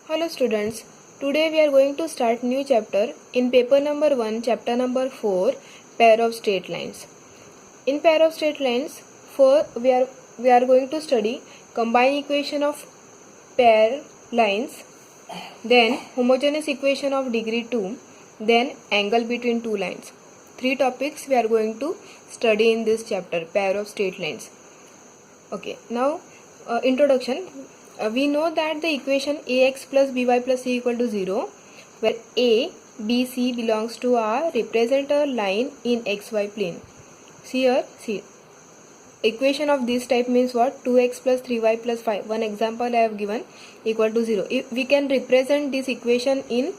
Hello students, today we are going to start new chapter in paper number 1, chapter number 4, pair of straight lines. In pair of straight lines, we are going to study combined equation of pair lines, then homogeneous equation of degree 2, then angle between two lines. Three topics we are going to study in this chapter, pair of straight lines. Okay, now introduction. We know that the equation ax plus by plus c equal to 0, where a, b, c belongs to R, represent a line in xy plane. See here, see. Equation of this type means what? 2x plus 3y plus 5. One example I have given equal to 0. If we can represent this equation in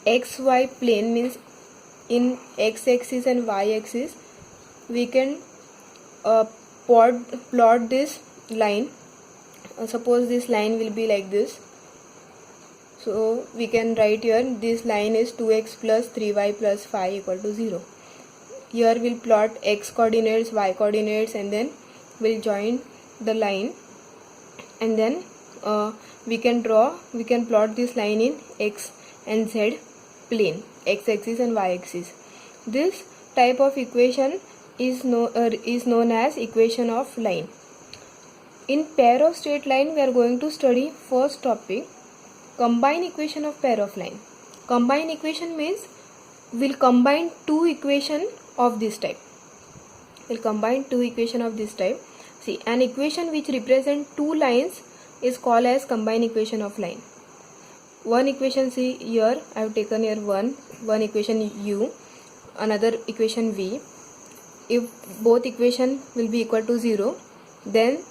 xy plane, means in x-axis and y-axis, we can plot this line. Suppose this line will be like this, so we can write here this line is 2x plus 3y plus 5 equal to 0. Here we'll plot x coordinates, y coordinates, and then we'll join the line, and then we can plot this line in x and z plane, x axis and y axis. This type of equation is known as equation of line. In pair of straight line, we are going to study first topic, combine equation of pair of line. Combine equation means we'll combine two equation of this type. We'll combine two equation of this type. See, an equation which represent two lines is called as combine equation of line. One equation, see here I have taken here one equation u, another equation v. If both equation will be equal to 0, then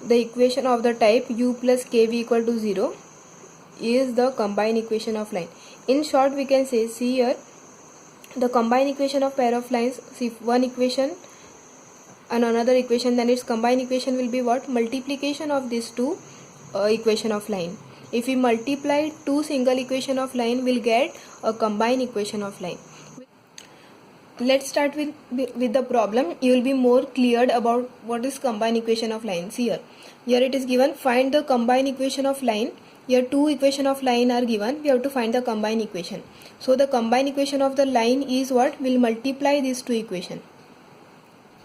the equation of the type u plus kv equal to 0 is the combined equation of line. In short, we can say, see here, the combined equation of pair of lines, see one equation and another equation, then its combined equation will be what? Multiplication of these two equation of line. If we multiply two single equation of line, we'll get a combined equation of line. Let's start with the problem. You will be more cleared about what is combined equation of line. See here. Here it is given, find the combined equation of line. Here two equation of line are given. We have to find the combined equation. So the combined equation of the line is what? We'll multiply these two equation.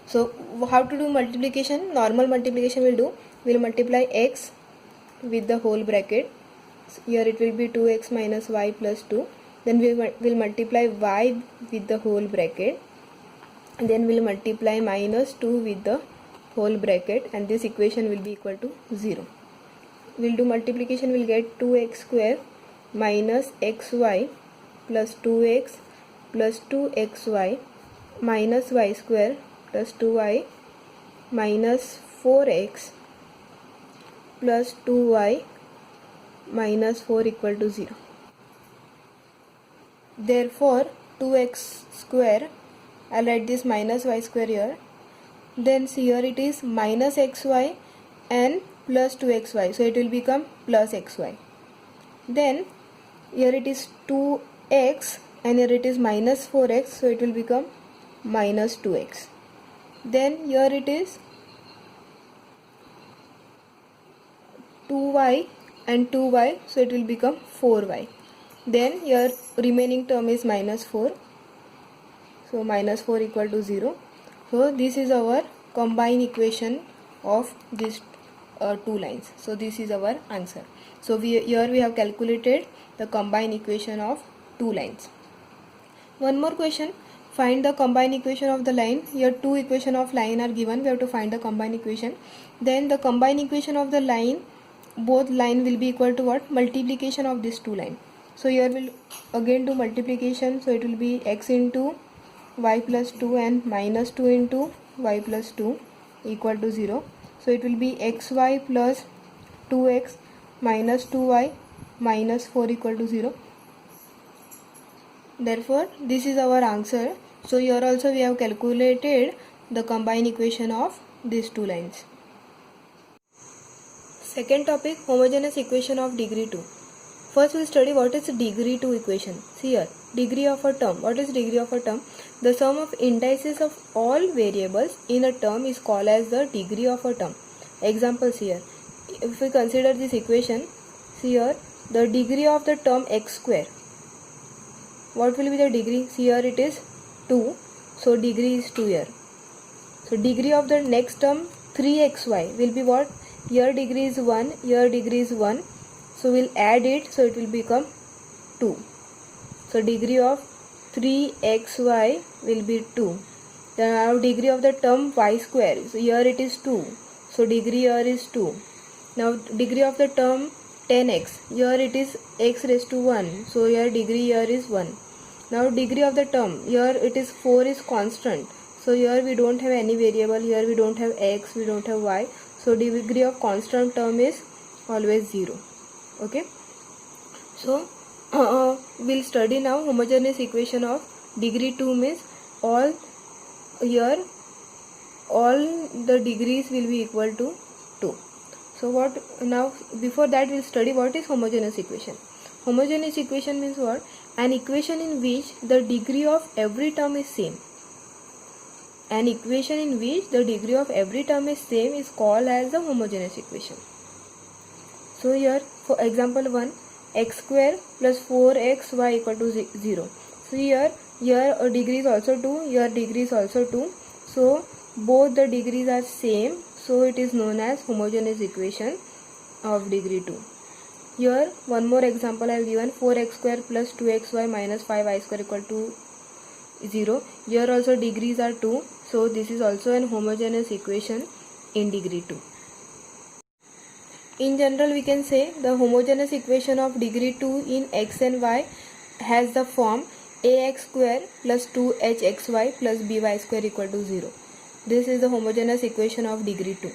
So how to do multiplication? Normal multiplication we'll do. We'll multiply x with the whole bracket. Here it will be 2x minus y plus 2. Then we will multiply y with the whole bracket, and then we will multiply minus 2 with the whole bracket, and this equation will be equal to 0. We will do multiplication, we will get 2x square minus xy plus 2x plus 2xy minus y square plus 2y minus 4x plus 2y minus 4 equal to 0. Therefore 2x square, I'll write this minus y square here, then see here it is minus xy and plus 2xy, so it will become plus xy. Then here it is 2x and here it is minus 4x, so it will become minus 2x. Then here it is 2y and 2y, so it will become 4y. Then here remaining term is minus 4, so minus 4 equal to 0. So this is our combined equation of these two lines. So this is our answer. So here we have calculated the combined equation of two lines. One more question, find the combined equation of the line. Here two equation of line are given, we have to find the combined equation. Then the combined equation of the line, both line will be equal to what? Multiplication of these two lines. So here we'll again do multiplication, so it will be x into y plus 2 and minus 2 into y plus 2 equal to 0. So it will be xy plus 2x minus 2y minus 4 equal to 0. Therefore this is our answer. So here also we have calculated the combined equation of these two lines. Second topic, homogeneous equation of degree 2. First we will study what is degree 2 equation. See here, degree of a term. What is degree of a term? The sum of indices of all variables in a term is called as the degree of a term. Examples here. If we consider this equation, see here, the degree of the term x square. What will be the degree? See here it is 2, so degree is 2 here. So degree of the next term 3xy will be what? Here degree is 1, here degree is 1, so we'll add it, so it will become 2. So degree of 3xy will be 2. Then now degree of the term y square, so here it is 2, so degree here is 2. Now degree of the term 10x, here it is x raised to 1, so here degree here is 1. Now degree of the term, here it is 4 is constant, so here we don't have any variable, here we don't have x, we don't have y, so degree of constant term is always 0. Okay, so we'll study now homogeneous equation of degree 2 means all here all the degrees will be equal to 2. So what now, before that we'll study what is homogeneous equation. Homogeneous equation means what? An equation in which the degree of every term is same. An equation in which the degree of every term is same is called as the homogeneous equation. So here for example 1, x square plus 4xy equal to 0. So here degree is also 2, here degree is also 2. So both the degrees are same, so it is known as homogeneous equation of degree 2. Here one more example I have given, 4x square plus 2xy minus 5y square equal to 0. Here also degrees are 2, so this is also an homogeneous equation in degree 2. In general we can say the homogeneous equation of degree 2 in x and y has the form ax square plus 2hxy plus by square equal to 0. This is the homogeneous equation of degree 2.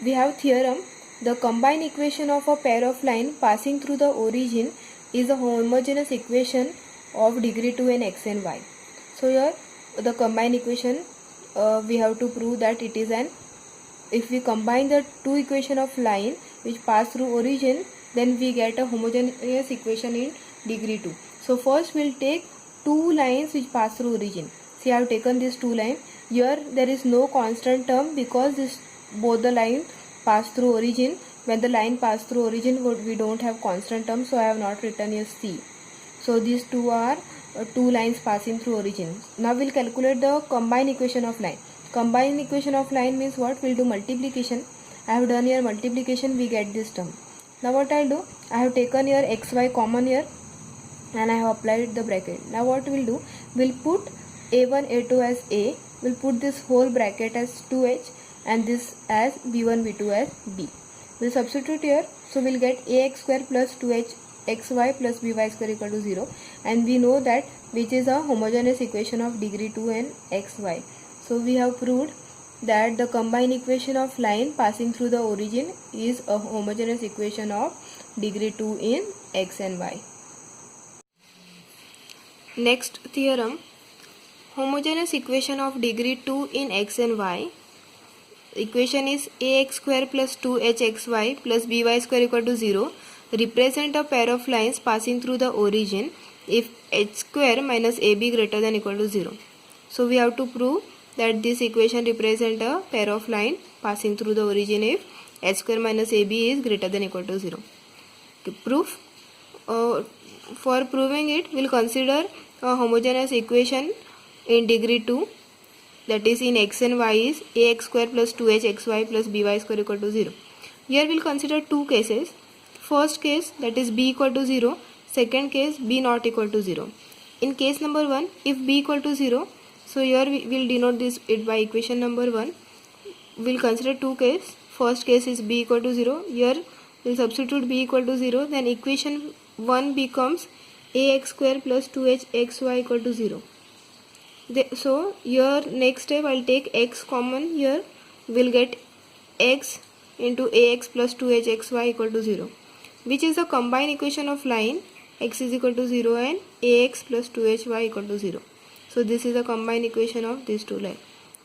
We have theorem, the combined equation of a pair of line passing through the origin is a homogeneous equation of degree 2 in x and y. So here the combined equation we have to prove that it is an, if we combine the two equation of line which pass through origin, then we get a homogeneous equation in degree 2. So first we'll take two lines which pass through origin. See, I have taken these two lines. Here there is no constant term because both the lines pass through origin. When the line pass through origin we don't have constant term, so I have not written here C. So these two are two lines passing through origin. Now we'll calculate the combined equation of line. Combined equation of line means what? We'll do multiplication. I have done here multiplication, we get this term. Now what I'll do, I have taken here xy common here and I have applied the bracket. Now what we'll do, we'll put a1 a2 as a, we'll put this whole bracket as 2h and this as b1 b2 as b. We'll substitute here, so we'll get ax square plus 2h xy plus by square equal to 0, and we know that which is a homogeneous equation of degree 2 and xy. So we have proved that the combined equation of line passing through the origin is a homogeneous equation of degree 2 in x and y. Next theorem, homogeneous equation of degree 2 in x and y. Equation is ax square plus 2hxy plus by square equal to 0. Represent a pair of lines passing through the origin if h square minus ab greater than equal to 0. So we have to prove that this equation represents a pair of line passing through the origin if h square minus ab is greater than equal to 0. Okay, proof. For proving it, we will consider a homogeneous equation in degree 2, that is in x and y is ax square plus 2hxy plus by square equal to 0. Here we will consider two cases. First case, that is b equal to 0. Second case, b not equal to 0. In case number 1, if b equal to 0, so here we will denote this it by equation number 1. We will consider two cases. First case is b equal to 0. Here we will substitute b equal to 0. Then equation 1 becomes ax square plus 2hxy equal to 0. So here next step I will take x common. Here we will get x into ax plus 2hxy equal to 0, which is the combined equation of line x is equal to 0 and ax plus 2hy equal to 0. So this is the combined equation of these two lines.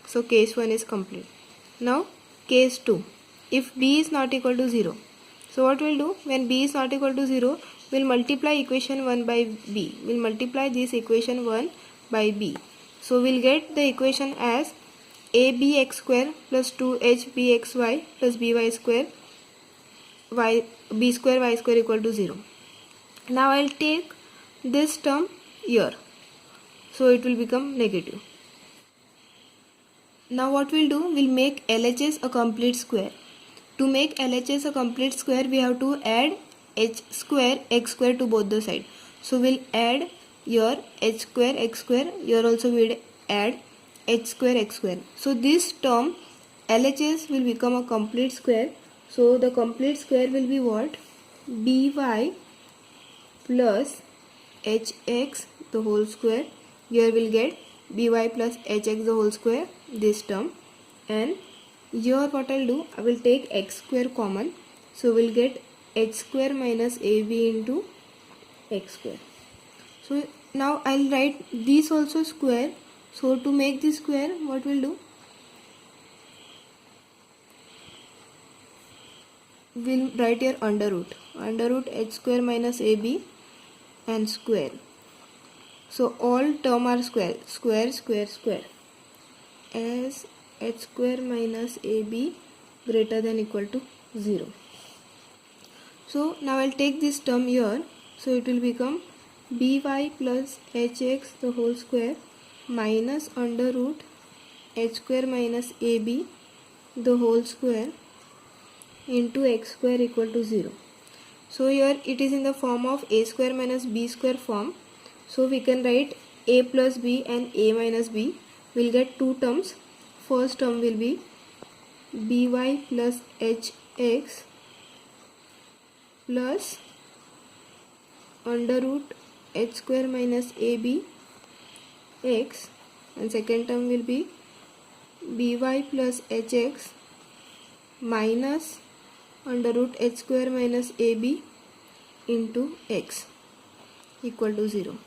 So case 1 is complete. Now case 2, if b is not equal to 0. So what we'll do, when b is not equal to 0, we'll multiply equation 1 by b. We'll multiply this equation 1 by b. So we'll get the equation as abx square plus 2hbxy plus by square b square y square equal to 0. Now I'll take this term here, so it will become negative. Now what we'll do, we'll make LHS a complete square. To make LHS a complete square, we have to add h square x square to both the sides. So we'll add here h square x square, here also we'll add h square x square. So this term LHS will become a complete square. So the complete square will be what? by plus hx the whole square. Here we'll get by plus hx the whole square, this term. And here what I'll do, I will take x square common. So we'll get h square minus ab into x square. So now I'll write this also square. So to make this square, what we'll do, we'll write here under root h square minus ab and square. So all term are square, as h square minus ab greater than equal to 0. So now I'll take this term here. So it will become by plus hx the whole square minus under root h square minus ab the whole square into x square equal to 0. So here it is in the form of a square minus b square form. So we can write a plus b and a minus b. We'll get two terms. First term will be by plus hx plus under root h square minus ab x, and second term will be by plus hx minus under root h square minus ab into x equal to 0.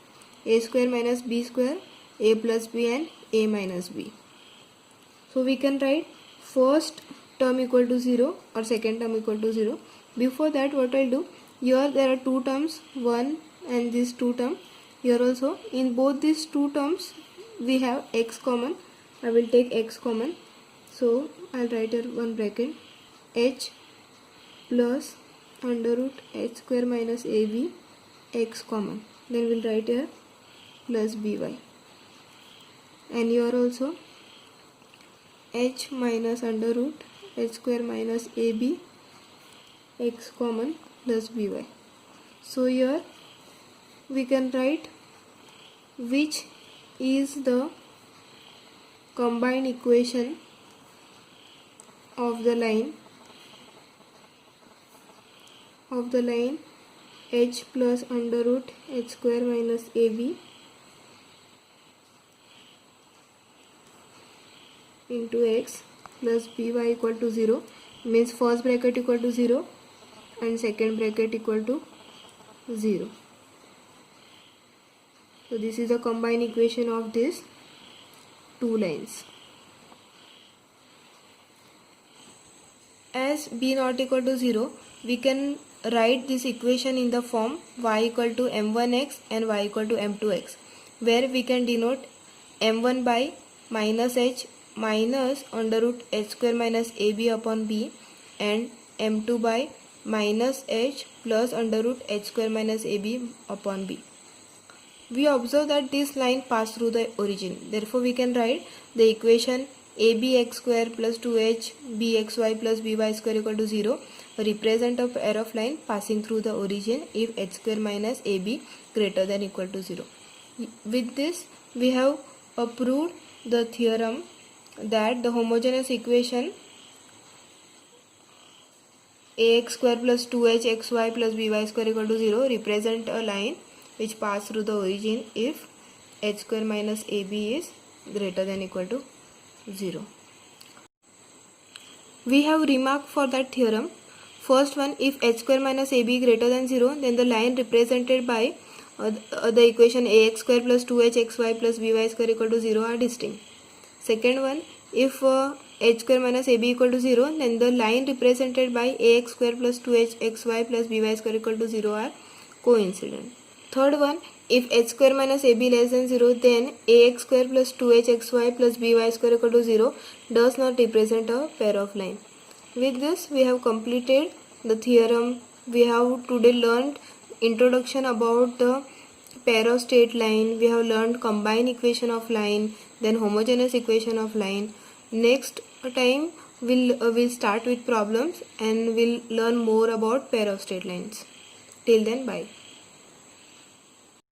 A square minus b square, a plus b and a minus b. So we can write first term equal to 0 or second term equal to 0. Before that, what I'll do, here there are two terms, one and this two term. Here also in both these two terms we have x common. I will take x common. So I'll write here one bracket h plus under root h square minus ab x common. Then we'll write here plus by. And here also h minus under root h square minus ab x common plus by. So here we can write which is the combined equation of the line h plus under root h square minus ab into x plus by equal to 0, means first bracket equal to 0 and second bracket equal to 0. So this is the combined equation of these two lines. As b not equal to 0, we can write this equation in the form y equal to m1x and y equal to m2x, where we can denote m1 by minus h minus under root h square minus ab upon b and m2 by minus h plus under root h square minus ab upon b. We observe that this line passed through the origin. Therefore, we can write the equation abx square plus 2h bxy plus by square equal to 0 represent a pair of line passing through the origin if h square minus ab greater than equal to 0. With this, we have proved the theorem that the homogeneous equation ax square plus 2h xy plus by square equal to 0 represent a line which pass through the origin if h square minus ab is greater than equal to 0. We have remark for that theorem. First one, if h square minus ab greater than 0, then the line represented by the equation ax square plus 2h xy plus by square equal to 0 are distinct. Second one, if h square minus ab equal to 0, then the line represented by ax square plus 2h xy plus by square equal to 0 are coincident. Third one, if h square minus ab less than 0, then ax square plus 2h xy plus by square equal to 0 does not represent a pair of line. With this, we have completed the theorem we have today learned introduction about the pair of straight line. We have learned combined equation of line, then homogeneous equation of line. Next time we'll start with problems and we'll learn more about pair of straight lines. Till then, bye.